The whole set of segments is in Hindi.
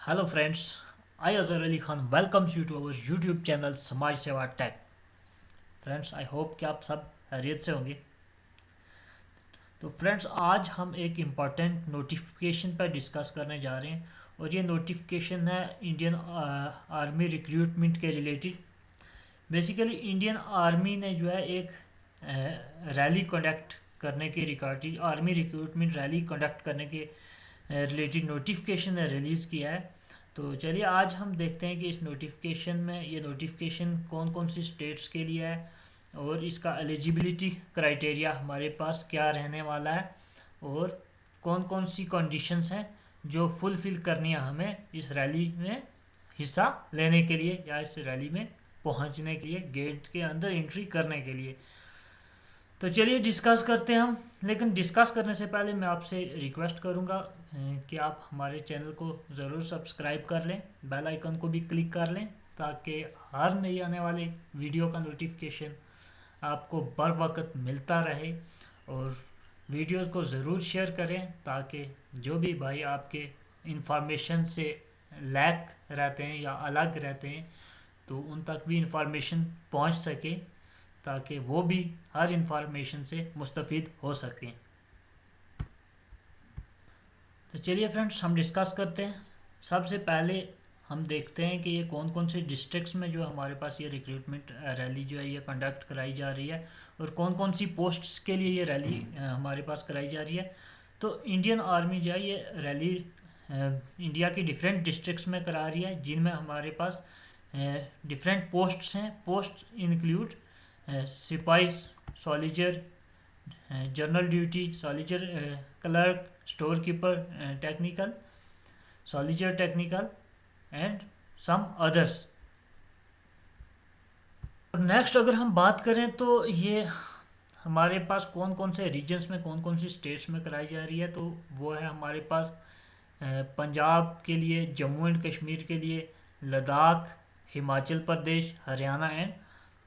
Hello friends, I Azhar Ali Khan welcomes you to our YouTube channel समाज सेवा टेक। फ्रेंड्स आई होप कि आप सब खैरियत से होंगे। तो फ्रेंड्स आज हम एक इम्पॉर्टेंट नोटिफिकेशन पर डिस्कस करने जा रहे हैं और ये नोटिफिकेशन है इंडियन आर्मी रिक्रूटमेंट के रिलेटेड। बेसिकली इंडियन आर्मी ने जो है एक रैली कंडक्ट करने के regarding army recruitment rally conduct करने के रिलेटेड नोटिफिकेशन रिलीज़ किया है। तो चलिए आज हम देखते हैं कि इस नोटिफिकेशन में ये नोटिफिकेशन कौन कौन सी स्टेट्स के लिए है और इसका एलिजिबिलिटी क्राइटेरिया हमारे पास क्या रहने वाला है और कौन कौन सी कंडीशंस हैं जो फुलफ़िल करनी है हमें इस रैली में हिस्सा लेने के लिए या इस रैली में पहुंचने के लिए, गेट के अंदर एंट्री करने के लिए। तो चलिए डिस्कस करते हैं हम। लेकिन डिस्कस करने से पहले मैं आपसे रिक्वेस्ट करूंगा कि आप हमारे चैनल को ज़रूर सब्सक्राइब कर लें, बेल आइकन को भी क्लिक कर लें ताकि हर नई आने वाले वीडियो का नोटिफिकेशन आपको बर वक्त मिलता रहे। और वीडियोस को ज़रूर शेयर करें ताकि जो भी भाई आपके इंफॉर्मेशन से लैक रहते हैं या अलग रहते हैं तो उन तक भी इंफॉर्मेशन पहुंच सके ताकि वो भी हर इंफॉर्मेशन से मुस्तफ़ीद हो सकें। तो चलिए फ्रेंड्स हम डिस्कस करते हैं। सबसे पहले हम देखते हैं कि ये कौन कौन से डिस्ट्रिक्ट्स में जो हमारे पास ये रिक्रूटमेंट रैली जो है ये कंडक्ट कराई जा रही है और कौन कौन सी पोस्ट्स के लिए ये रैली हमारे पास कराई जा रही है। तो इंडियन आर्मी जो है ये रैली इंडिया की डिफरेंट डिस्ट्रिक्ट्स में करा रही है जिनमें हमारे पास डिफरेंट पोस्ट्स हैं। पोस्ट इंक्लूड सिपाही, soldier, general duty, soldier, clerk, store keeper, technical, soldier technical and some others. Next अगर हम बात करें तो ये हमारे पास कौन कौन से रीजन्स में कौन कौन सी स्टेट्स में कराई जा रही है। तो वो है हमारे पास पंजाब के लिए, जम्मू एंड कश्मीर के लिए, लद्दाख, हिमाचल प्रदेश, हरियाणा एंड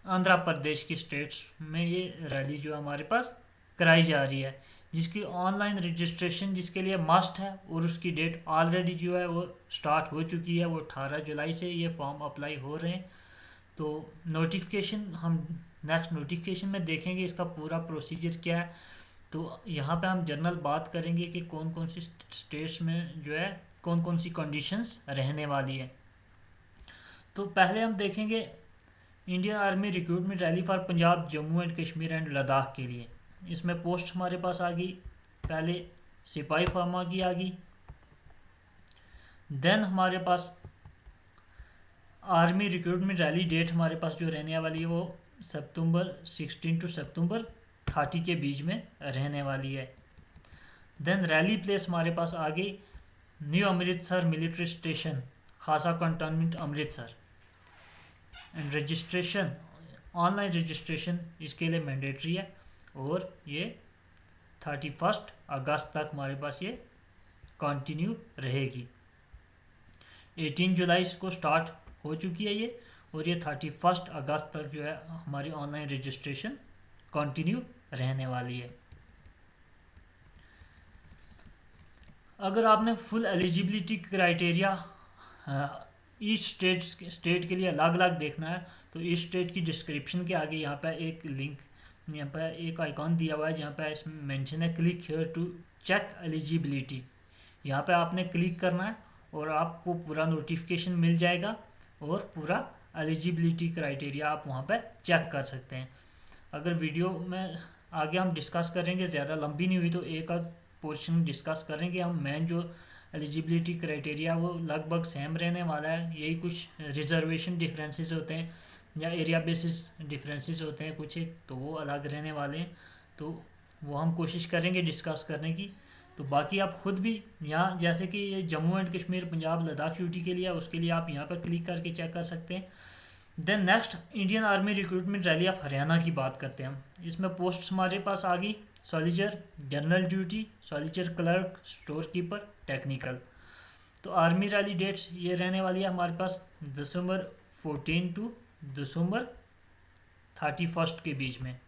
आंध्र प्रदेश की स्टेट्स में ये रैली जो हमारे पास कराई जा रही है जिसकी ऑनलाइन रजिस्ट्रेशन जिसके लिए मस्ट है और उसकी डेट ऑलरेडी जो है वो स्टार्ट हो चुकी है। वो 18 जुलाई से ये फॉर्म अप्लाई हो रहे हैं। तो नोटिफिकेशन हम नेक्स्ट नोटिफिकेशन में देखेंगे इसका पूरा प्रोसीजर क्या है। तो यहाँ पे हम जनरल बात करेंगे कि कौन कौन सी स्टेट्स में जो है कौन कौन सी कंडीशंस रहने वाली है। तो पहले हम देखेंगे Indian army recruitment rally for Punjab, Jammu and Kashmir and Ladakh के लिए। इसमें पोस्ट हमारे पास आ गई, पहले सिपाही फार्मा की आ गई, देन हमारे पास आर्मी रिक्रूटमेंट रैली डेट हमारे पास जो रहने वाली है वो सितंबर 16 टू सितंबर 30 के बीच में रहने वाली है। देन रैली प्लेस हमारे पास आ गई new Amritsar military station, Khasa cantonment Amritsar. And registration, online registration इसके लिए मैंडेटरी है और ये 31 अगस्त तक हमारे पास ये कंटिन्यू रहेगी। 18 जुलाई को स्टार्ट हो चुकी है ये और ये 31 अगस्त तक जो है हमारी ऑनलाइन रजिस्ट्रेशन कंटिन्यू रहने वाली है। अगर आपने full eligibility criteria each state के लिए अलग अलग देखना है तो ईच स्टेट की डिस्क्रिप्शन के आगे यहाँ पर एक लिंक, यहाँ पर एक आइकॉन दिया हुआ है जहाँ पर इसमें मेंशन है click here to check eligibility. यहाँ पे आपने क्लिक करना है और आपको पूरा नोटिफिकेशन मिल जाएगा और पूरा एलिजिबिलिटी क्राइटेरिया आप वहाँ पे चेक कर सकते हैं। अगर वीडियो में आगे हम डिस्कस करेंगे, ज़्यादा लंबी नहीं हुई तो एक आध पोर्शन डिस्कस करेंगे हम। मेन जो एलिजिबिलिटी क्राइटेरिया वो लगभग सेम रहने वाला है। यही कुछ रिजर्वेशन डिफरेंसेस होते हैं या एरिया बेसिस डिफरेंसेस होते हैं कुछ एक, तो वो अलग रहने वाले हैं। तो वो हम कोशिश करेंगे डिस्कस करने की। तो बाकी आप खुद भी यहाँ जैसे कि ये जम्मू एंड कश्मीर, पंजाब, लद्दाख ड्यूटी के लिए उसके लिए आप यहाँ पर क्लिक करके चेक कर सकते हैं। Then next Indian army recruitment rally of Haryana की बात करते हैं हम। इसमें पोस्ट हमारे पास आ गई soldier, general duty, soldier clerk, store keeper, technical. तो आर्मी रैली डेट्स ये रहने वाली है हमारे पास दिसंबर 14 टू दिसंबर 31 के बीच में।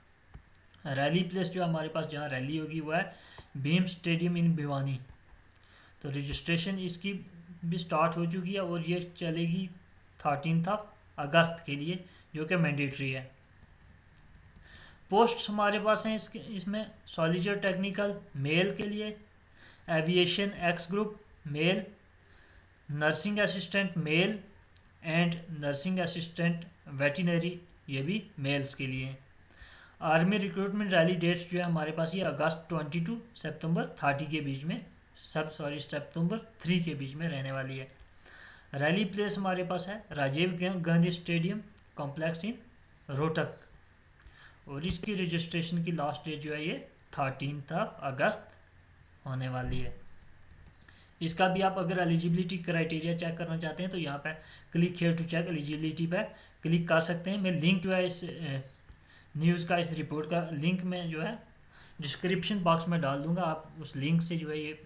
रैली प्लेस जो हमारे पास जहाँ रैली होगी वो है भीम स्टेडियम इन भिवानी। तो रजिस्ट्रेशन इसकी भी स्टार्ट हो चुकी है और ये चलेगी 13 अगस्त के लिए, जो कि मैंडेटरी है। पोस्ट हमारे पास हैं इसमें सॉलिसिटर टेक्निकल मेल के लिए, aviation X group male, nursing assistant male and nursing assistant veterinary, ये भी मेल्स के लिए। आर्मी रिक्रूटमेंट रैली डेट्स जो है हमारे पास ये अगस्त 22 सितंबर 30 के बीच में सितंबर 3 के बीच में रहने वाली है। रैली प्लेस हमारे पास है Rajiv Gandhi stadium complex in Rohtak, और इसकी रजिस्ट्रेशन की लास्ट डेट जो है ये 13 अगस्त होने वाली है। इसका भी आप अगर एलिजिबिलिटी क्राइटेरिया चेक करना चाहते हैं तो यहाँ पे click here to check eligibility पे क्लिक कर सकते हैं। मैं लिंक जो है इस न्यूज़ का, इस रिपोर्ट का लिंक में जो है डिस्क्रिप्शन बॉक्स में डाल दूंगा। आप उस लिंक से जो है ये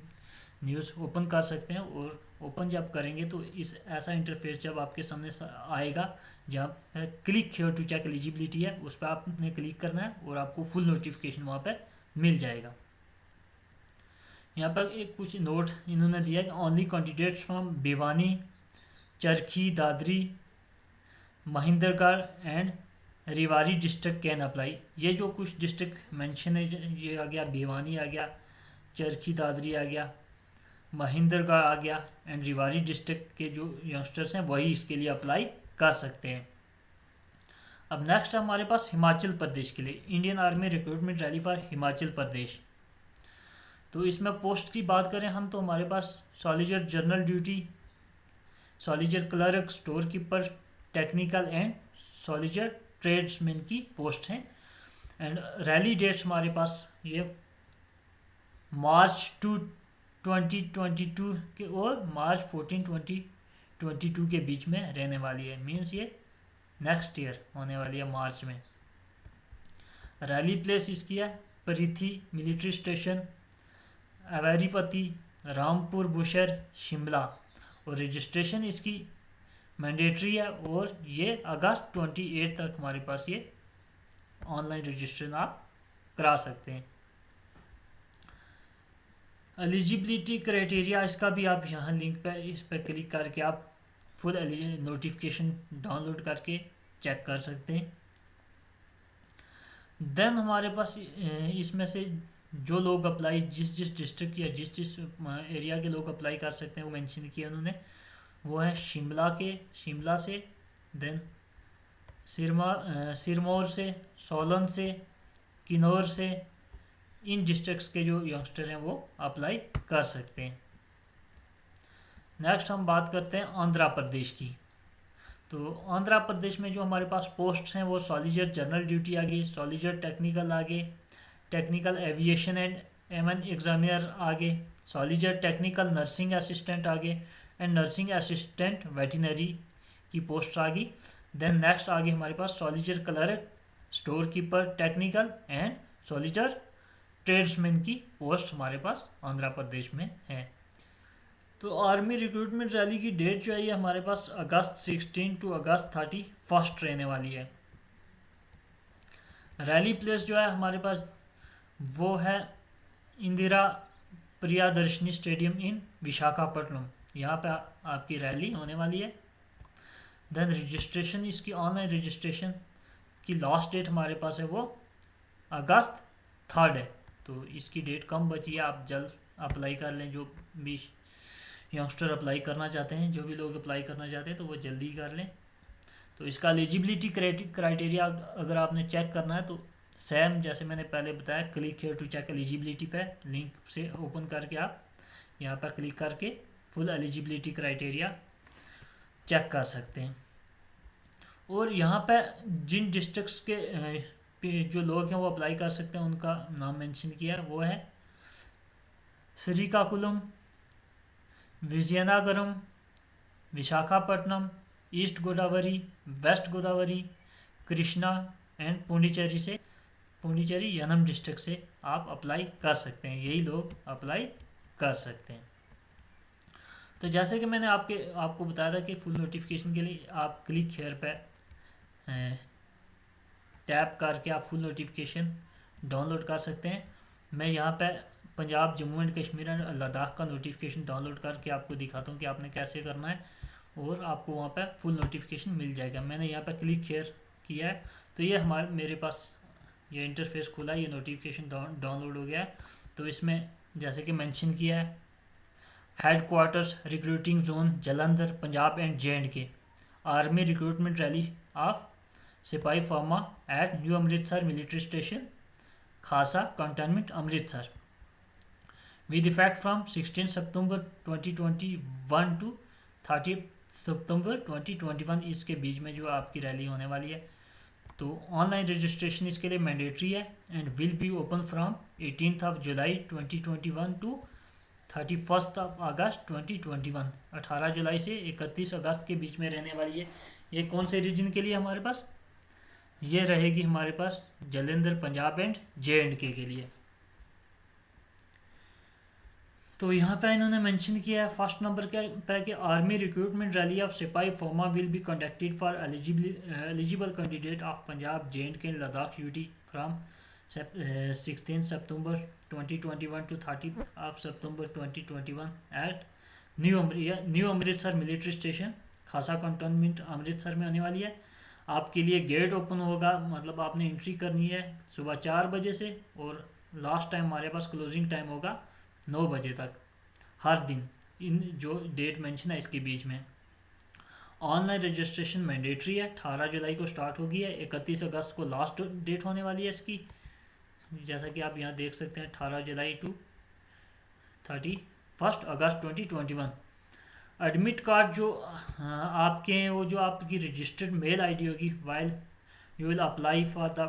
न्यूज़ ओपन कर सकते हैं, और ओपन जब करेंगे तो इस ऐसा इंटरफेस जब आपके सामने आएगा जहाँ पे click here to check eligibility है, उस पर आपने क्लिक करना है और आपको फुल नोटिफिकेशन वहाँ पे मिल जाएगा। यहाँ पर एक कुछ नोट इन्होंने दिया कि only candidates from Bhiwani, Charkhi Dadri, Mahendragarh and Rewari district can apply. ये जो कुछ डिस्ट्रिक्ट मेंशन है, ये आ गया भिवानी आ गया, चरखी दादरी आ गया, महेंद्रगढ़ आ गया एंड रेवाड़ी डिस्ट्रिक्ट के जो यंगस्टर्स हैं वही इसके लिए अप्लाई कर सकते हैं। अब नेक्स्ट हमारे पास हिमाचल प्रदेश के लिए Indian army recruitment rally for Himachal Pradesh. तो इसमें पोस्ट की बात करें हम तो हमारे पास solicitor general duty, solicitor clerk, store keeper, technical and solicitor tradesman की पोस्ट हैं। एंड रैली डेट्स हमारे पास ये मार्च 2 2022 के और मार्च 14 2022 के बीच में रहने वाली है। मीन्स ये नेक्स्ट ईयर होने वाली है मार्च में। रैली प्लेस इसकी है परिथी मिलिट्री स्टेशन, अवेरीपति, रामपुर बुशर, शिमला, और रजिस्ट्रेशन इसकी मैंडेटरी है और ये अगस्त 28 तक हमारे पास ये ऑनलाइन रजिस्ट्रेशन आप करा सकते हैं। एलिजिबिलिटी क्राइटेरिया इसका भी आप यहाँ लिंक पे इस पर क्लिक करके आप फुल नोटिफिकेशन डाउनलोड करके चेक कर सकते हैं। देन हमारे पास इसमें से जो लोग अप्लाई जिस डिस्ट्रिक्ट या जिस एरिया के लोग अप्लाई कर सकते हैं वो मेंशन किया उन्होंने, वो है शिमला से, देन सिरमौर से, सोलन से, किन्नौर से, इन डिस्ट्रिक्ट्स के जो यंगस्टर हैं वो अप्लाई कर सकते हैं। नेक्स्ट हम बात करते हैं आंध्र प्रदेश की। तो आंध्र प्रदेश में जो हमारे पास पोस्ट्स हैं वो सॉलिसिटर जनरल ड्यूटी आगे, सॉलिसिटर टेक्निकल आगे, technical aviation and M N examiner आगे, सॉलिसिटर टेक्निकल नर्सिंग असिस्टेंट आगे एंड नर्सिंग असिस्टेंट वेटिनरी की पोस्ट आगी। देन नेक्स्ट आगे हमारे पास solicitor clerk, store keeper technical and solicitor tradesman की पोस्ट हमारे पास आंध्र प्रदेश में है। तो आर्मी रिक्रूटमेंट रैली की डेट जो है ये हमारे पास अगस्त 16 टू अगस्त 31 रहने वाली है। रैली प्लेस जो है हमारे पास वो है इंदिरा प्रियदर्शनी स्टेडियम इन विशाखापट्टनम, यहाँ पे आपकी रैली होने वाली है। देन रजिस्ट्रेशन, इसकी ऑनलाइन रजिस्ट्रेशन की लास्ट डेट हमारे पास है वो अगस्त 3 है। तो इसकी डेट कम बची है, आप जल्द अप्लाई कर लें। जो भी यंगस्टर अप्लाई करना चाहते हैं, जो भी लोग अप्लाई करना चाहते हैं तो वो जल्दी कर लें। तो इसका एलिजिबिलिटी क्राइटेरिया अगर आपने चेक करना है तो सेम जैसे मैंने पहले बताया, click here to check eligibility पे लिंक से ओपन करके आप यहाँ पर क्लिक करके फुल एलिजिबिलिटी क्राइटेरिया चेक कर सकते हैं। और यहाँ पे जिन डिस्ट्रिक्ट्स के जो लोग हैं वो अप्लाई कर सकते हैं उनका नाम मेंशन किया है, वो है Srikakulam, Vizianagaram, Visakhapatnam, east Godavari, west Godavari, Krishna and Pondicherry Yanam district से आप अप्लाई कर सकते हैं। यही लोग अप्लाई कर सकते हैं। तो जैसे कि मैंने आपको बताया था कि फुल नोटिफिकेशन के लिए आप क्लिक हेयर पे टैप करके आप फुल नोटिफिकेशन डाउनलोड कर सकते हैं। मैं यहाँ पे पंजाब, जम्मू एंड कश्मीर एंड लद्दाख का नोटिफिकेशन डाउनलोड करके आपको दिखाता हूँ कि आपने कैसे करना है, और आपको वहाँ पे फुल नोटिफिकेशन मिल जाएगा। मैंने यहाँ पे क्लिक हियर किया है तो ये मेरे पास ये इंटरफेस खुला है, ये नोटिफिकेशन डाउनलोड हो गया है। तो इसमें जैसे कि मेंशन किया है, head quarters recruiting zone Jalandhar Punjab and JNK, army recruitment rally of सिपाही pharma at new Amritsar military station Khasa cantonment Amritsar with effect from 16 September 2021 to 30 September 2021। इसके बीच में जो आपकी रैली होने वाली है, तो ऑनलाइन रजिस्ट्रेशन इसके लिए मैंडेटरी है and will be open from 18 July 2021 to 31 August 2021। 18 जुलाई से 31 अगस्त के बीच में रहने वाली है। ये कौन से रीजन के लिए हमारे पास ये रहेगी? हमारे पास जलंधर पंजाब एंड JNK के लिए। तो यहाँ पे इन्होंने मेंशन किया है फर्स्ट नंबर के पे कि army recruitment rally of sipahi pharma will be conducted for eligible candidate of Punjab JNK and Ladakh UT from 16 September 2021 to 30 September 2021 at new Amritsar military station Khasa cantonment Amritsar में होने वाली है। आपके लिए गेट ओपन होगा, मतलब आपने एंट्री करनी है सुबह 4 बजे से, और लास्ट टाइम हमारे पास क्लोजिंग टाइम होगा 9 बजे तक हर दिन, इन जो डेट मेंशन है इसके बीच में। ऑनलाइन रजिस्ट्रेशन मैंडेटरी है, 18 जुलाई को स्टार्ट होगी है, 31 अगस्त को लास्ट डेट होने वाली है इसकी, जैसा कि आप यहाँ देख सकते हैं 18 जुलाई टू 31 अगस्त 2021। एडमिट कार्ड जो आपके हैं, वो जो आपकी रजिस्टर्ड मेल आईडी होगी while you will apply for the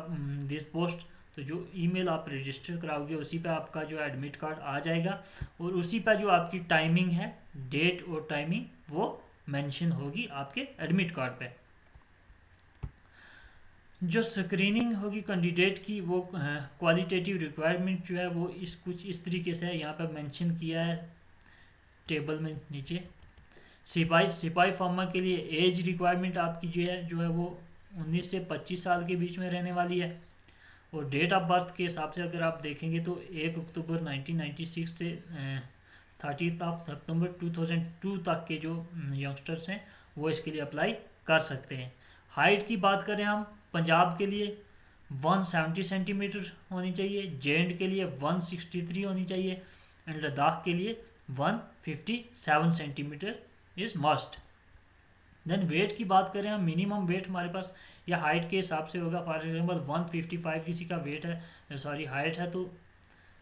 this post, तो जो ईमेल आप रजिस्टर कराओगे उसी पे आपका जो एडमिट कार्ड आ जाएगा, और उसी पे जो आपकी टाइमिंग है, डेट और टाइमिंग वो मेंशन होगी आपके एडमिट कार्ड पे। जो स्क्रीनिंग होगी कैंडिडेट की, वो क्वालिटेटिव रिक्वायरमेंट जो है वो कुछ इस तरीके से है, यहाँ पे मेंशन किया है टेबल में नीचे। सिपाही फार्मा के लिए एज रिक्वायरमेंट आपकी जो है वो 19 से 25 साल के बीच में रहने वाली है, और डेट ऑफ बर्थ के हिसाब से अगर आप देखेंगे तो 1 अक्टूबर 1996 से 30 सितंबर 2002 तक के जो यंगस्टर्स हैं वो इसके लिए अप्लाई कर सकते हैं। हाइट की बात करें हम, पंजाब के लिए 170 सेंटीमीटर होनी चाहिए, JNK के लिए 163 होनी चाहिए, एंड लद्दाख के लिए 157 centimetre is must. Then weight की बात करें हम, मिनिमम वेट हमारे पास या हाइट के हिसाब से होगा। फॉर एग्जांपल 155 किसी का वेट है, सॉरी हाइट है तो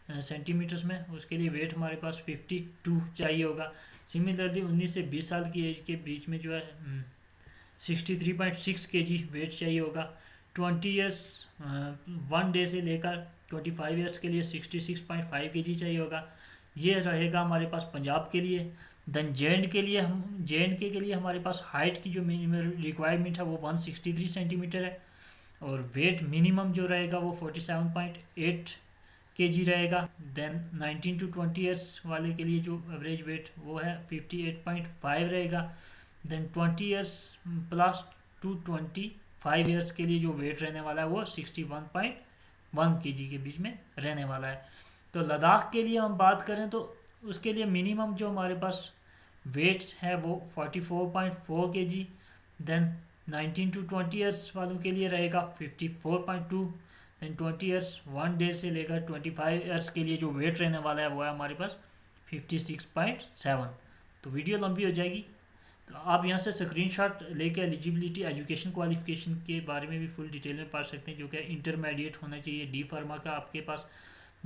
सेंटीमीटर्स में, उसके लिए वेट हमारे पास 52 चाहिए होगा। सिमिलरली 19 से 20 साल की एज के बीच में जो है 63.6 kg वेट चाहिए होगा। 20 ईयर्स 1 डे से लेकर 25 ईयर्स के लिए 66.5 kg चाहिए होगा। ये रहेगा हमारे पास पंजाब के लिए। देन JNK के लिए हमारे पास हाइट की जो मिनिमम रिक्वायरमेंट है वो 163 सेंटीमीटर है, और वेट मिनिमम जो रहेगा वो 47.8 kg रहेगा। देन 19 टू 20 ईयर्स वाले के लिए जो एवरेज वेट वो है 58.5 रहेगा। Then 20 years plus to 25 years के लिए जो वेट रहने वाला है वो 61.1 kg के बीच में रहने वाला है। तो लद्दाख के लिए हम बात करें तो उसके लिए मिनिमम जो हमारे पास वेट है वो 44.4 kg। देन 19 टू 20 ईयर्स वालों के लिए रहेगा 54.2। देन 20 ईयर्स 1 डे से लेकर 25 ईयर्स के लिए जो वेट रहने वाला है वो है हमारे पास 56.7। तो वीडियो लंबी हो जाएगी, तो आप यहाँ से स्क्रीनशॉट लेके एलिजिबिलिटी एजुकेशन क्वालिफिकेशन के बारे में भी फुल डिटेल में पढ़ सकते हैं, जो कि इंटरमीडिएट होना चाहिए, डी फार्मा का आपके पास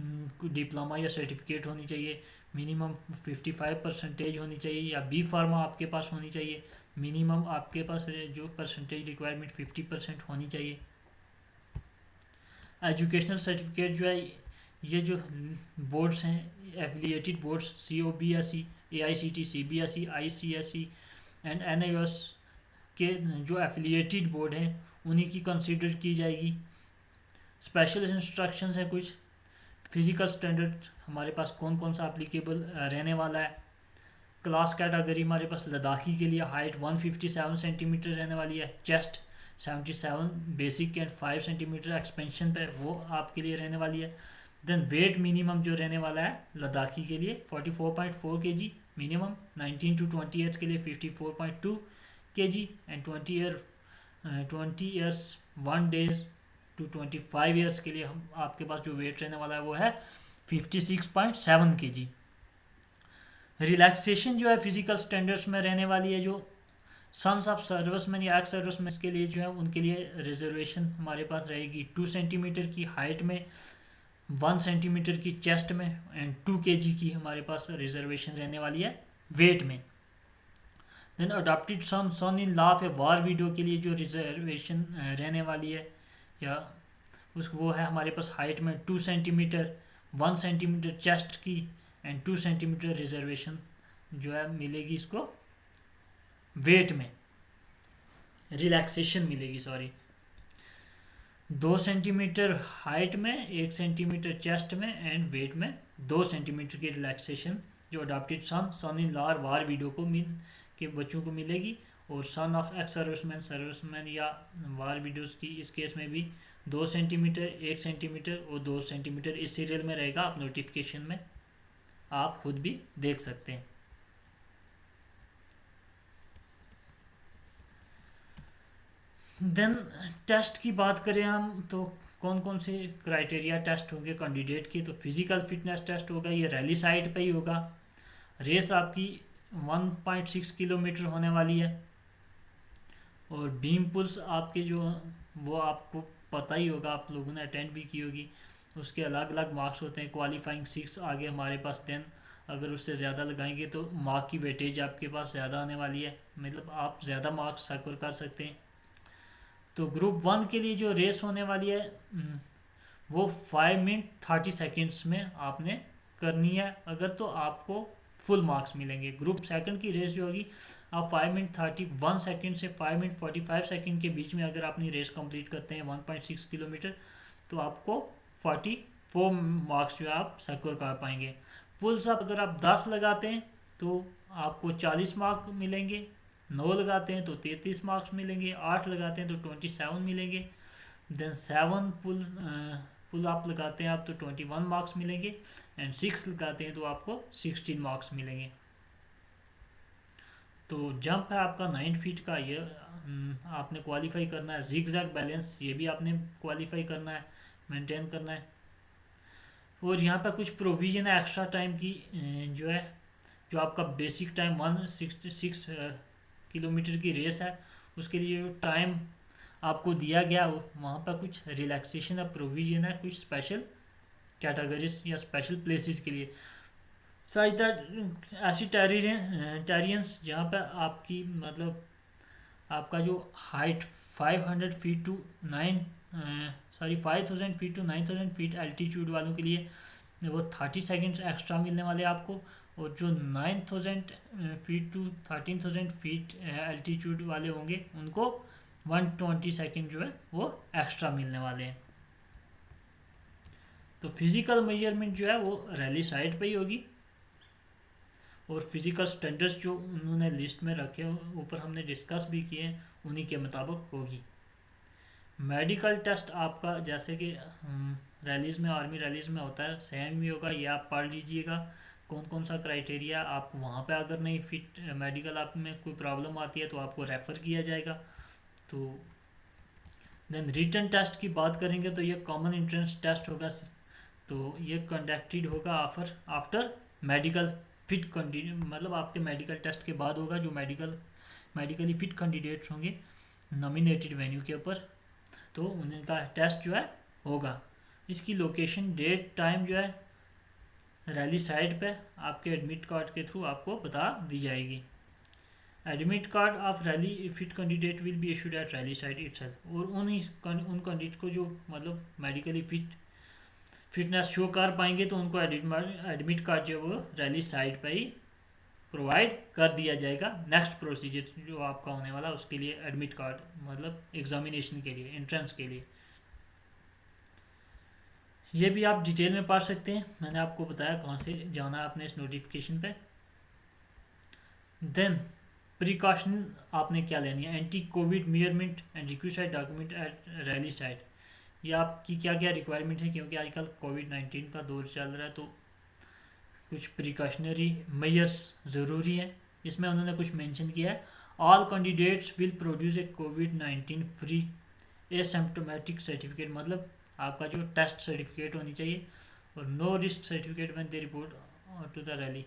डिप्लोमा या सर्टिफिकेट होनी चाहिए, मिनिमम 55% होनी चाहिए, या बी फार्मा आपके पास होनी चाहिए, मिनिमम आपके पास जो परसेंटेज रिक्वायरमेंट 50% होनी चाहिए। एजुकेशनल सर्टिफिकेट जो है, ये जो बोर्ड्स हैं affiliated boards COBSE, AICT, CBSE, ICSE and NIOS के जो एफिलिएटेड बोर्ड हैं उन्हीं की कंसीडर की जाएगी। स्पेशल इंस्ट्रक्शंस हैं कुछ, फिजिकल स्टैंडर्ड हमारे पास कौन कौन सा एप्लीकेबल रहने वाला है। क्लास कैटेगरी हमारे पास लद्दाखी के लिए हाइट 157 सेंटीमीटर रहने वाली है, chest 77 basic and 5 centimetre expansion पे वो आपके लिए रहने वाली है। देन वेट मिनिमम जो रहने वाला है लद्दाखी के लिए 44.4 kg मिनिमम, 19 to 20 ईयर्स के लिए 54.2 kg and 20 years 1 days to 25 years के लिए हम आपके पास जो वेट रहने वाला है वो है 56.7 kg। रिलैक्सेशन जो है फिजिकल स्टैंडर्ड्स में रहने वाली है, जो सन्स ऑफ सर्विसमैन या एक्स सर्विसमैन के लिए जो है उनके लिए रिजर्वेशन हमारे पास रहेगी 2 सेंटीमीटर की हाइट में, 1 सेंटीमीटर की चेस्ट में एंड 2 kg की हमारे पास रिजर्वेशन रहने वाली है वेट में। Then adopted son in law of a war widow के लिए जो रिजर्वेशन रहने वाली है या वो है हमारे पास हाइट में 2 सेंटीमीटर, 1 सेंटीमीटर चेस्ट की एंड 2 सेंटीमीटर रिजर्वेशन जो है मिलेगी इसको वेट में, रिलैक्सेशन मिलेगी सॉरी, 2 सेंटीमीटर हाइट में, 1 सेंटीमीटर चेस्ट में एंड वेट में 2 सेंटीमीटर की रिलैक्सेशन जो adopted son in law war widow को के बच्चों को मिलेगी। और सन ऑफ एक्स सर्विसमैन या वार वीडियोस की इस केस में भी 2 सेंटीमीटर, 1 सेंटीमीटर और 2 सेंटीमीटर इस सीरियल में रहेगा। आप नोटिफिकेशन में आप खुद भी देख सकते हैं। देन टेस्ट की बात करें हम तो कौन कौन से क्राइटेरिया टेस्ट होंगे कैंडिडेट के, तो फिजिकल फिटनेस टेस्ट होगा, ये रैली साइट पे ही होगा। रेस आपकी 1.6 किलोमीटर होने वाली है और बीम पुल्स आपके जो वो आपको पता ही होगा, आप लोगों ने अटेंड भी की होगी। उसके अलग अलग मार्क्स होते हैं, क्वालिफाइंग 6 आगे हमारे पास 10, अगर उससे ज़्यादा लगाएंगे तो मार्क की वेटेज आपके पास ज़्यादा आने वाली है, मतलब आप ज़्यादा मार्क्स स्कोर कर सकते हैं। तो ग्रुप 1 के लिए जो रेस होने वाली है वो 5 मिनट 30 सेकेंड्स में आपने करनी है, अगर तो आपको फुल मार्क्स मिलेंगे। ग्रुप 2 की रेस जो होगी आप 5 मिनट 31 सेकेंड से 5 मिनट 45 सेकेंड के बीच में अगर अपनी रेस कंप्लीट करते हैं 1.6 किलोमीटर तो आपको 44 मार्क्स जो है आप स्कोर कर पाएंगे। पुल्स अप अगर आप 10 लगाते हैं तो आपको 40 मार्क मिलेंगे, 9 लगाते हैं तो 33 मार्क्स मिलेंगे, 8 लगाते हैं तो 27 मिलेंगे। देन 7 पुल अप लगाते हैं आप तो 21 मार्क्स मिलेंगे एंड 6 लगाते हैं तो आपको 16 मार्क्स मिलेंगे। तो जंप है आपका 9 फीट का, ये आपने क्वालिफाई करना है। जिग जैग बैलेंस ये भी आपने क्वालिफाई करना है, मेंटेन करना है। और यहाँ पर कुछ प्रोविज़न है एक्स्ट्रा टाइम की, जो है जो आपका बेसिक टाइम 166 किलोमीटर की रेस है उसके लिए जो टाइम आपको दिया गया वहाँ पर कुछ रिलैक्सेशन है, प्रोविज़न है कुछ स्पेशल कैटेगरीज या स्पेशल प्लेसेस के लिए। साइड ऐसी टेरियंस जहाँ पर आपकी मतलब आपका जो height 500 feet to 5000 feet to 9000 feet altitude वालों के लिए वो 30 सेकेंड्स एक्स्ट्रा मिलने वाले आपको, और जो 9000 फीट टू 13000 फीट एल्टीट्यूड वाले होंगे उनको 120 सेकेंड जो है वो एक्स्ट्रा मिलने वाले हैं। तो फिजिकल मेजरमेंट जो है वो रैली साइट पे ही होगी और फिजिकल स्टैंडर्ड्स जो उन्होंने लिस्ट में रखे ऊपर हमने डिस्कस भी किए हैं उन्हीं के मुताबिक होगी। मेडिकल टेस्ट आपका जैसे कि रैलीज़ में, आर्मी रैलीज़ में होता है सेम ही होगा, ये आप पढ़ लीजिएगा कौन कौन सा क्राइटेरिया। आप वहाँ पे अगर नहीं फिट मेडिकल आप में कोई प्रॉब्लम आती है तो आपको रेफ़र किया जाएगा। तो देन रिटन टेस्ट की बात करेंगे तो ये कॉमन एंट्रेंस टेस्ट होगा, तो ये कंडक्टेड होगा आफ्टर मेडिकल फिट मतलब आपके मेडिकल टेस्ट के बाद होगा। जो मेडिकली फिट कैंडिडेट्स होंगे नॉमिनेटेड वेन्यू के ऊपर तो उनका टेस्ट जो है होगा। इसकी लोकेशन, डेट, टाइम जो है रैली साइट पे आपके एडमिट कार्ड के थ्रू आपको बता दी जाएगी। Admit card of rally fit candidate will be issued at rally site itself. और उन कैंडिडेट को जो मतलब मेडिकली फिटनेस शो कर पाएंगे तो उनको एडमिट कार्ड जो वो रैली साइट पे ही प्रोवाइड कर दिया जाएगा। नेक्स्ट प्रोसीजर जो आपका होने वाला उसके लिए एडमिट कार्ड मतलब एग्जामिनेशन के लिए, एंट्रेंस के लिए, ये भी आप डिटेल में पढ़ सकते हैं। मैंने आपको बताया कहाँ से जाना है आपने इस नोटिफिकेशन पे। देन प्रिकॉशन आपने क्या लेनी है, anti covid measurement and requisite document at rally site. या आपकी क्या क्या रिक्वायरमेंट है, क्योंकि आजकल कोविड-19 का दौर चल रहा है तो कुछ प्रिकॉशनरी मेजर्स ज़रूरी हैं। इसमें उन्होंने कुछ मेंशन किया है, all candidates will produce a कोविड-19 फ्री एसिम्प्टोमेटिक सर्टिफिकेट, मतलब आपका जो टेस्ट सर्टिफिकेट होनी चाहिए, और no risk certificate when they report to the rally.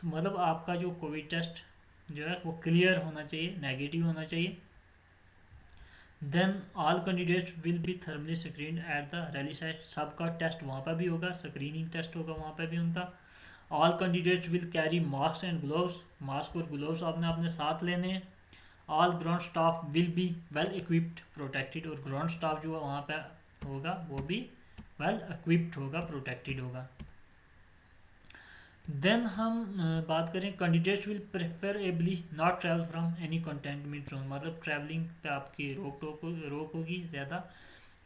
तो मतलब आपका जो कोविड टेस्ट जो है वो क्लियर होना चाहिए, नेगेटिव होना चाहिए। Then all candidates will be thermally screen at the rally site, सबका टेस्ट वहाँ पर भी होगा, स्क्रीनिंग टेस्ट होगा वहाँ पर भी उनका। All candidates will carry mask and gloves, mask और ग्लोव्स आपने अपने साथ लेने हैं। All ground staff will be well equipped protected, और ग्राउंड स्टाफ जो वहाँ पे होगा वो भी वेल इक्विप्ड होगा, प्रोटेक्टेड होगा। देन हम बात करें, candidates will preferably not travel from any containment zone, मतलब ट्रैवलिंग पे आपकी रोक होगी ज़्यादा।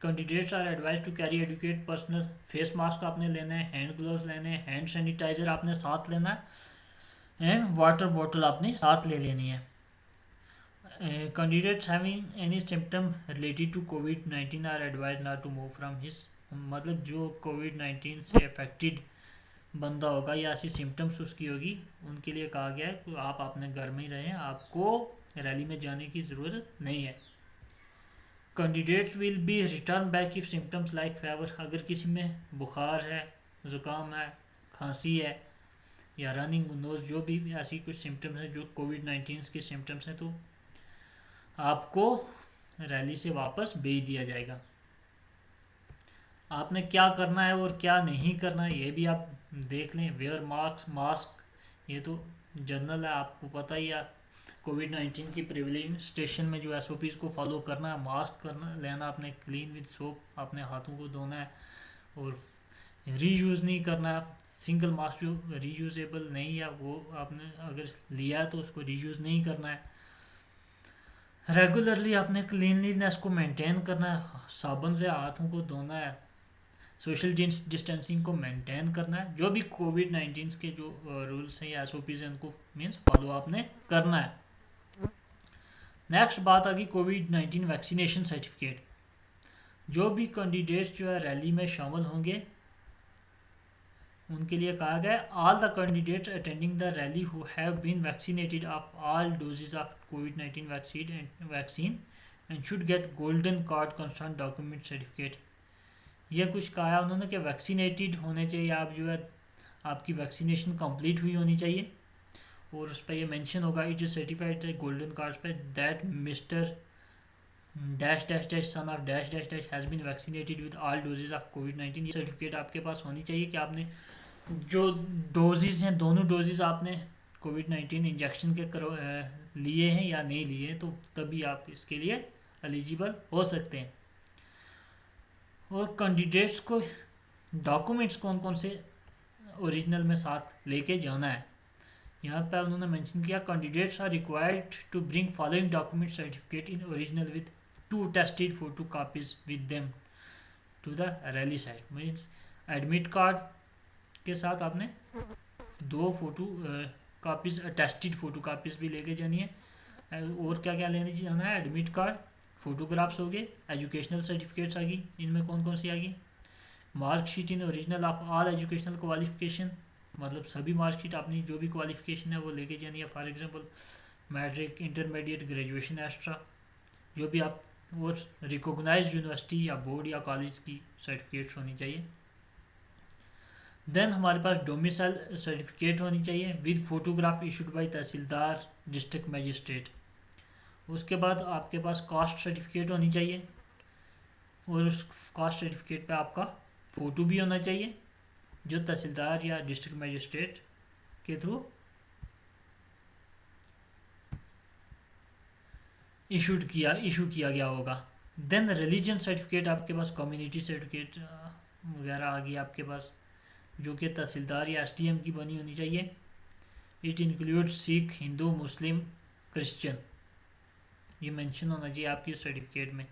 Candidates are advise to carry adequate personal, face mask आपने लेना है, हैंड ग्लोव्स लेने हैं, हैंड सैनिटाइजर आपने साथ लेना है, एंड वाटर बॉटल आपने साथ ले लेनी है। Candidates having any symptom related to कोविड-19 are advise not to move from his, मतलब जो कोविड-19 से अफेक्टेड बंदा होगा या ऐसी सिम्टम्स उसकी होगी, उनके लिए कहा गया है कि आप अपने घर में ही रहें, आपको रैली में जाने की ज़रूरत नहीं है। Candidate will be return back if symptoms like fever, अगर किसी में बुखार है, ज़ुकाम है, खांसी है या रनिंग नोज, जो भी ऐसी कुछ सिम्टम्स हैं जो कोविड-19 के सिम्टम्स हैं, तो आपको रैली से वापस भेज दिया जाएगा। आपने क्या करना है और क्या नहीं करना है ये भी आप देख लें। वेयर मास्क ये तो जनरल है, आपको पता ही है। कोविड-19 की प्रिविलेज स्टेशन में जो SOPs को फॉलो करना है, मास्क करना लेना, आपने क्लीन विद सोप अपने हाथों को धोना है, और रीयूज़ नहीं करना है। सिंगल मास्क जो रीयूजेबल नहीं है वो आपने अगर लिया है तो उसको रीयूज़ नहीं करना है। रेगुलरली आपने क्लीनलीनेस को मेंटेन करना है, साबुन से हाथों को धोना है, सोशल डिस्टेंसिंग को मेंटेन करना है। जो भी कोविड-19 के जो रूल्स हैं या SOPs हैं उनको मीन्स फॉलो आपने करना है। नेक्स्ट बात आ गई कोविड-19 वैक्सीनेशन सर्टिफिकेट। जो भी कैंडिडेट्स जो है रैली में शामिल होंगे उनके लिए कहा गया, all the candidates attending the rally who have been vaccinated of all doses of कोविड-19 vaccine and should get golden card concern document certificate. यह कुछ कहा है उन्होंने कि वैक्सीनेटेड होने चाहिए, आप जो है आपकी वैक्सीनेशन कंप्लीट हुई होनी चाहिए, और उस पर यह मेंशन होगा it is certified golden card पे that mister dash dash dash son of dash dash dash has been vaccinated with all doses of कोविड-19। ये सर्टिफिकेट आपके पास होनी चाहिए कि आपने जो डोजेज हैं दोनों डोजेज आपने कोविड-19 इंजेक्शन के लिए हैं या नहीं लिए, तो तभी आप इसके लिए एलिजिबल हो सकते हैं। और कैंडिडेट्स को डॉक्यूमेंट्स कौन कौन से ओरिजिनल में साथ लेके जाना है, यहाँ पर उन्होंने मेंशन किया, candidates are required to bring following document certificate in original with 2 tested photo copies with them to the rally site. Means admit card के साथ आपने 2 photo copies tested photo copies भी लेके जानी है। और क्या क्या लेने जाना है, एडमिट कार्ड, फोटोग्राफ्स हो गए, एजुकेशनल सर्टिफिकेट्स आ गई, इनमें कौन कौन सी आ गई, marksheet in original of all educational qualification, मतलब सभी मार्कशीट अपनी जो भी क्वालिफिकेशन है वो लेके जानी है, for example matric, intermediate, graduation extra, जो भी आप, और रिकॉग्नाइज्ड यूनिवर्सिटी या बोर्ड या कॉलेज की सर्टिफिकेट्स होनी चाहिए। देन हमारे पास डोमिसाइल सर्टिफिकेट होनी चाहिए with photograph issued by tehsildar district magistrate. उसके बाद आपके पास कास्ट सर्टिफिकेट होनी चाहिए, और उस कास्ट सर्टिफिकेट पे आपका फ़ोटो भी होना चाहिए जो तहसीलदार या डिस्ट्रिक्ट मजिस्ट्रेट के थ्रू इशू किया गया होगा। देन रिलीजन सर्टिफिकेट आपके पास, कम्युनिटी सर्टिफिकेट वगैरह आ गई आपके पास, जो कि तहसीलदार या STM की बनी होनी चाहिए। It includes Sikh, Hindu, Muslim, Christian, ये मेंशन होना चाहिए आपकी सर्टिफिकेट में।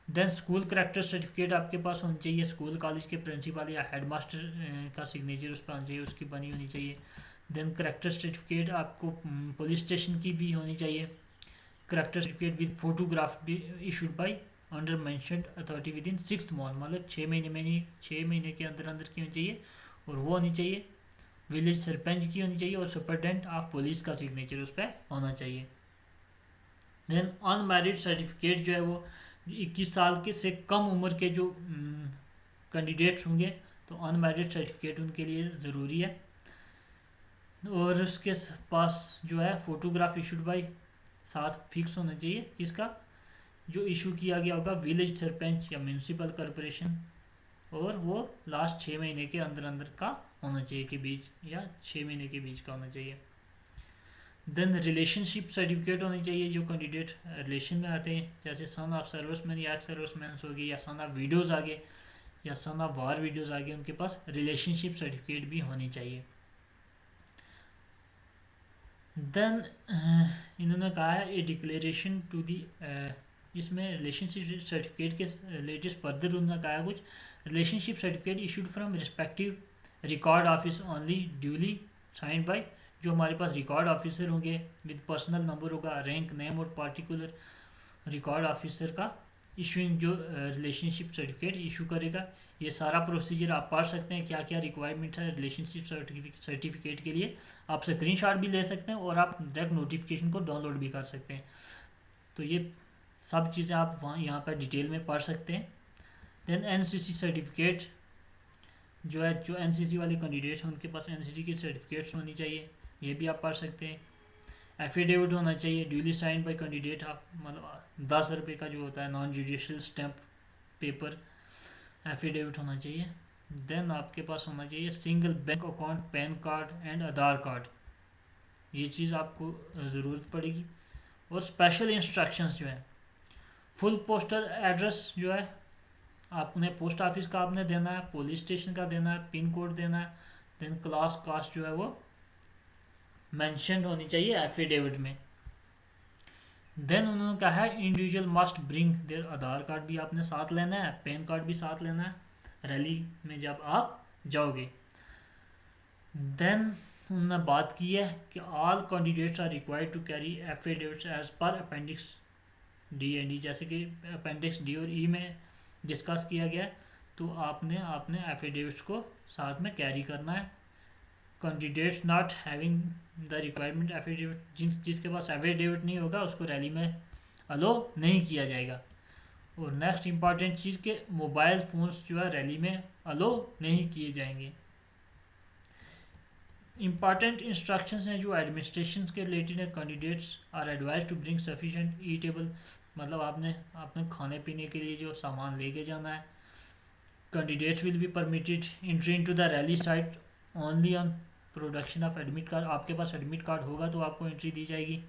देन स्कूल करैक्टर सर्टिफिकेट आपके पास होनी चाहिए, स्कूल कॉलेज के प्रिंसिपल या हेडमास्टर का सिग्नेचर उस पर होना चाहिए, उसकी बनी होनी चाहिए। देन करैक्टर सर्टिफिकेट आपको पुलिस स्टेशन की भी होनी चाहिए। करैक्टर सर्टिफिकेट विद फोटोग्राफ भी issued by under mentioned authority with in 6 month, मतलब 6 महीने में नहीं, 6 महीने के अंदर अंदर की होनी चाहिए, और वो होनी चाहिए विलेज सरपंच की होनी चाहिए, और सुपरटेंडेंट ऑफ पुलिस का सिग्नेचर उस पर होना चाहिए। देन अनमैरिड सर्टिफिकेट जो है वो 21 साल के से कम उम्र के जो कैंडिडेट्स होंगे तो अनमैरिड सर्टिफिकेट उनके लिए ज़रूरी है। और उसके पास जो है फ़ोटोग्राफ इशूड बाई साथ फिक्स होना चाहिए, इसका जो इशू किया गया होगा विलेज सरपंच या म्यूनसिपल कॉरपोरेशन, और वो लास्ट 6 महीने के अंदर अंदर का होना चाहिए, के बीच या 6 महीने के बीच का होना चाहिए। देन रिलेशनशिप सर्टिफिकेट होनी चाहिए जो कैंडिडेट रिलेशन में आते हैं, जैसे सन ऑफ सर्विसमैन या एक्स सर्विसमैन हो गई, या सन ऑफ वीडियोज़ आगे, या सन ऑफ वार वीडियोज़ आगे, उनके पास रिलेशनशिप सर्टिफिकेट भी होनी चाहिए। देन इन्होंने कहा है ए डिक्लेरेशन टू दी, इसमें रिलेशनशिप सर्टिफिकेट के लेटेस्ट फर्दर उन्होंने कहा है कुछ, relationship certificate issued from respective record office only duly signed by, जो हमारे पास रिकॉर्ड ऑफिसर होंगे विद पर्सनल नंबर होगा, रैंक, नेम और पार्टिकुलर रिकॉर्ड ऑफिसर का इशूइंग जो रिलेशनशिप सर्टिफिकेट इशू करेगा। ये सारा प्रोसीजर आप पढ़ सकते हैं, क्या क्या रिक्वायरमेंट है रिलेशनशिप सर्टिफिकेट के लिए। आप स्क्रीनशॉट भी ले सकते हैं और आप डायरेक्ट नोटिफिकेशन को डाउनलोड भी कर सकते हैं। तो ये सब चीज़ें आप वहाँ यहाँ पर डिटेल में पढ़ सकते हैं। देन एनसीसी सर्टिफिकेट जो है, जो एनसीसी वाले कैंडिडेट्स हैं उनके पास एनसीसी की सर्टिफिकेट्स होनी चाहिए, ये भी आप पढ़ सकते हैं। एफिडेविट होना चाहिए ड्यूली साइंड बाय कैंडिडेट, आप मतलब 10 रुपये का जो होता है non judicial stamp paper, affidavit होना चाहिए। देन आपके पास होना चाहिए single bank account, pan card and Aadhaar card, ये चीज़ आपको ज़रूरत पड़ेगी। और स्पेशल इंस्ट्रक्शंस जो है, फुल पोस्टल एड्रेस जो है आपने पोस्ट ऑफिस का आपने देना है, पुलिस स्टेशन का देना है, पिन कोड देना है। देन क्लास कास्ट जो है वो मेंशन होनी चाहिए एफिडेविट में। देन उन्होंने कहा है individual must bring their, Aadhaar card भी आपने साथ लेना है, पैन कार्ड भी साथ लेना है रैली में जब आप जाओगे। देन उन्होंने बात की है कि all candidates are required to carry affidavits as per appendix D and E, जैसे कि अपेंडिक्स डी और ई में डिस्कस किया गया, तो आपने एफिडेविट्स को साथ में कैरी करना है। Candidates not having the requirement affidavit, जिसके पास एफिडेविट नहीं होगा उसको रैली में अलो नहीं किया जाएगा। और नेक्स्ट इंपॉर्टेंट चीज़ के मोबाइल फ़ोन्स जो है रैली में अलो नहीं किए जाएंगे। इंपॉर्टेंट इंस्ट्रक्शंस हैं जो एडमिनिस्ट्रेशन के रिलेटेड है, candidates are advise to bring sufficient eatable, मतलब आपने खाने पीने के लिए जो सामान लेके जाना है। Candidates will be permitted entry into the rally site only on production of admit card, आपके पास एडमिट कार्ड होगा तो आपको एंट्री दी जाएगी।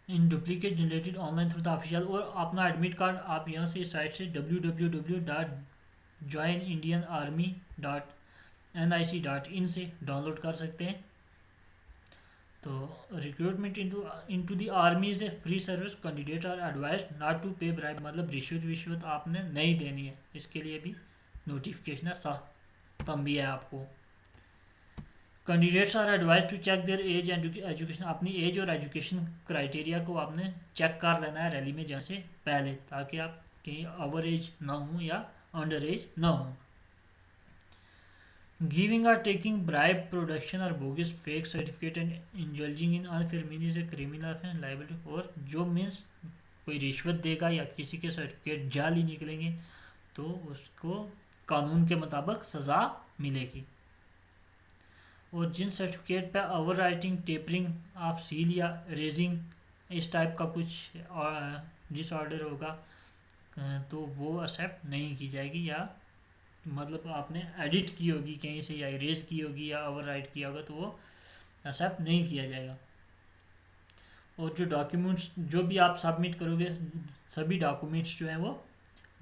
In duplicate generated online through the official, और अपना एडमिट कार्ड आप यहाँ से इस साइट से www.joinindianarmy.nic.in से डाउनलोड कर सकते हैं। तो recruitment into the army is a free service, candidate are advised not to pay bribe, मतलब रिश्वत आपने नहीं देनी है, इसके लिए भी नोटिफिकेशन है, सख्त तंबी है आपको। Candidates are advise to check their age and education, अपनी एज और एजुकेशन क्राइटेरिया को आपने चेक कर लेना है रैली में जाने से पहले, ताकि आप कहीं ओवर एज ना हो या अंडर एज ना हो। गिविंग और टेकिंग ब्राइब, प्रोडक्शन और bogus fake certificate and indulging in unfair means a criminal offence liability, और जो मीन्स कोई रिश्वत देगा या किसी के सर्टिफिकेट जाली निकलेंगे तो उसको कानून के मुताबिक सज़ा मिलेगी। और जिन सर्टिफिकेट पे over writing, tapering of seal या रेजिंग इस टाइप का कुछ डिसऑर्डर होगा तो वो एक्सेप्ट नहीं की जाएगी, या मतलब आपने एडिट की होगी कहीं से या इरेज की होगी या ओवर राइट किया होगा तो वो एक्सेप्ट नहीं किया जाएगा। और जो डॉक्यूमेंट्स जो भी आप सबमिट करोगे, सभी डॉक्यूमेंट्स जो हैं वो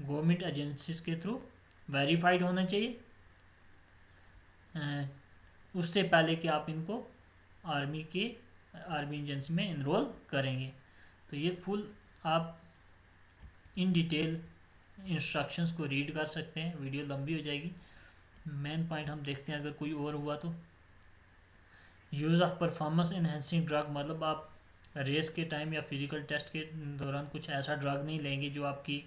गवर्नमेंट एजेंसीज के थ्रू वेरीफाइड होना चाहिए, उससे पहले कि आप इनको आर्मी एजेंसी में इनरोल करेंगे। तो ये फुल आप इन डिटेल इंस्ट्रक्शंस को रीड कर सकते हैं, वीडियो लंबी हो जाएगी। मेन पॉइंट हम देखते हैं, अगर कोई और हुआ तो use of performance enhancing drug, मतलब आप रेस के टाइम या फिज़िकल टेस्ट के दौरान कुछ ऐसा ड्रग नहीं लेंगे जो आपकी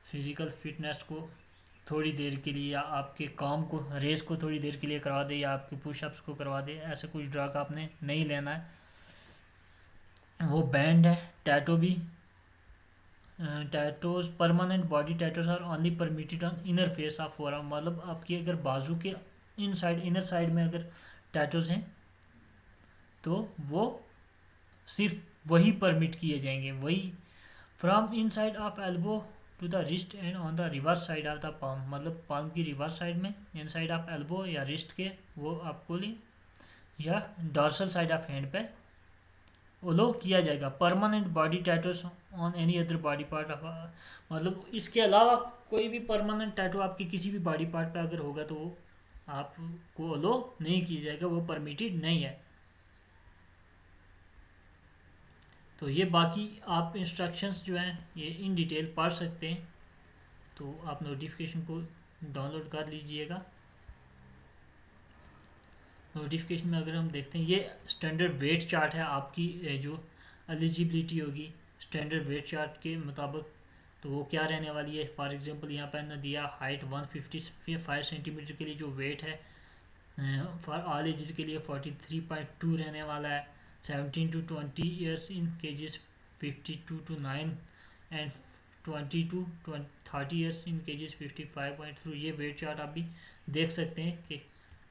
फ़िज़िकल फिटनेस को थोड़ी देर के लिए या आपके काम को, रेस को थोड़ी देर के लिए करवा दे या आपके पुशअप्स को करवा दे, ऐसा कुछ ड्रग आपने नहीं लेना है, वो बैंड है। टैटू भी, tattoos, permanent body tattoos are only permitted on inner face of forearm, मतलब आपकी अगर बाजू के इनर साइड में अगर टैटूज हैं तो वो सिर्फ वही परमिट किए जाएंगे, वही। From inside of elbow to the wrist and on the reverse side of the palm, मतलब पाम की रिवर्स साइड में, इन साइड ऑफ एल्बो या रिस्ट के वो आपको ली, या डॉर्सल साइड ऑफ हैंड पे ओलो किया जाएगा। Permanent body tattoos on any other body part of, मतलब इसके अलावा कोई भी परमानेंट टैटू आपके किसी भी बॉडी पार्ट पे अगर होगा तो वो आपको ओलो नहीं किया जाएगा, वो परमिटेड नहीं है। तो ये बाकी आप इंस्ट्रक्शंस जो हैं ये इन डिटेल पढ़ सकते हैं, तो आप नोटिफिकेशन को डाउनलोड कर लीजिएगा। नोटिफिकेशन में अगर हम देखते हैं, ये स्टैंडर्ड वेट चार्ट है आपकी, जो एलिजिबिलिटी होगी स्टैंडर्ड वेट चार्ट के मुताबिक, तो वो क्या रहने वाली है। फॉर एग्जांपल यहाँ पर ना दिया हाइट 155 सेंटीमीटर के लिए जो वेट है फॉर ऑल एजेस के लिए 43.2 रहने वाला है। 17 to 20 years in kgs 52 to 9 and 20 to 30 years in kgs 55.3। ये वेट चार्ट आप भी देख सकते हैं कि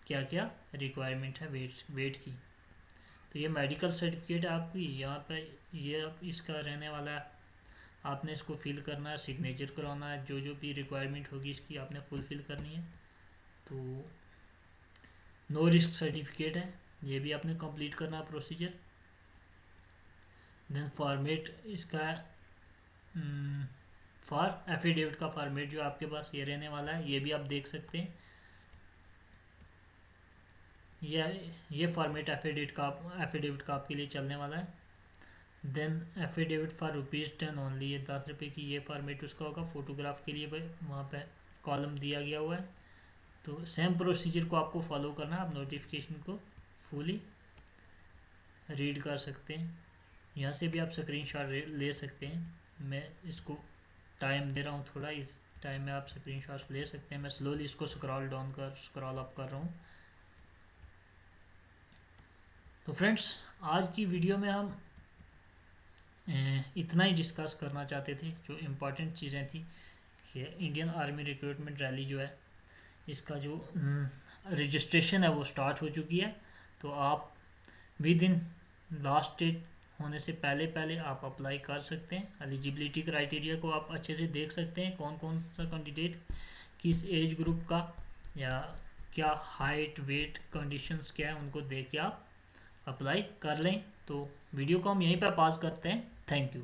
क्या क्या रिक्वायरमेंट है वेट की। तो ये मेडिकल सर्टिफिकेट है आपकी, यहाँ पे ये आप इसका रहने वाला है, आपने इसको फिल करना है, सिग्नेचर करवाना है, जो जो भी रिक्वायरमेंट होगी इसकी आपने फुलफिल करनी है। तो नो रिस्क सर्टिफिकेट है, ये भी आपने कंप्लीट करना है प्रोसीजर। देन फॉर्मेट इसका फॉर एफिडेविट का फॉर्मेट जो आपके पास ये रहने वाला है, ये भी आप देख सकते हैं। ये फॉर्मेट एफिडेविट का आपके लिए चलने वाला है। देन एफिडेविट फॉर ₹10 ओनली, ये 10 रुपये की ये फॉर्मेट उसका होगा। फोटोग्राफ के लिए वहाँ पे कॉलम दिया गया हुआ है। तो सेम प्रोसीजर को आपको फॉलो करना है, आप नोटिफिकेशन को फुली रीड कर सकते हैं, यहाँ से भी आप स्क्रीनशॉट ले सकते हैं। मैं इसको टाइम दे रहा हूँ थोड़ा, इस टाइम में आप स्क्रीनशॉट ले सकते हैं। मैं स्लोली इसको स्क्रॉल अप कर रहा हूँ। तो फ्रेंड्स आज की वीडियो में हम इतना ही डिस्कस करना चाहते थे, जो इम्पोर्टेंट चीज़ें थी कि इंडियन आर्मी रिक्रूटमेंट रैली जो है इसका जो रजिस्ट्रेशन है वो स्टार्ट हो चुकी है। तो आप विद इन लास्ट डेट होने से पहले आप अप्लाई कर सकते हैं। एलिजिबिलिटी क्राइटेरिया को आप अच्छे से देख सकते हैं, कौन कौन सा कैंडिडेट किस एज ग्रुप का या क्या हाइट वेट कंडीशंस क्या है उनको देख के आप अप्लाई कर लें। तो वीडियो को हम यहीं पर पॉज करते हैं। Thank you.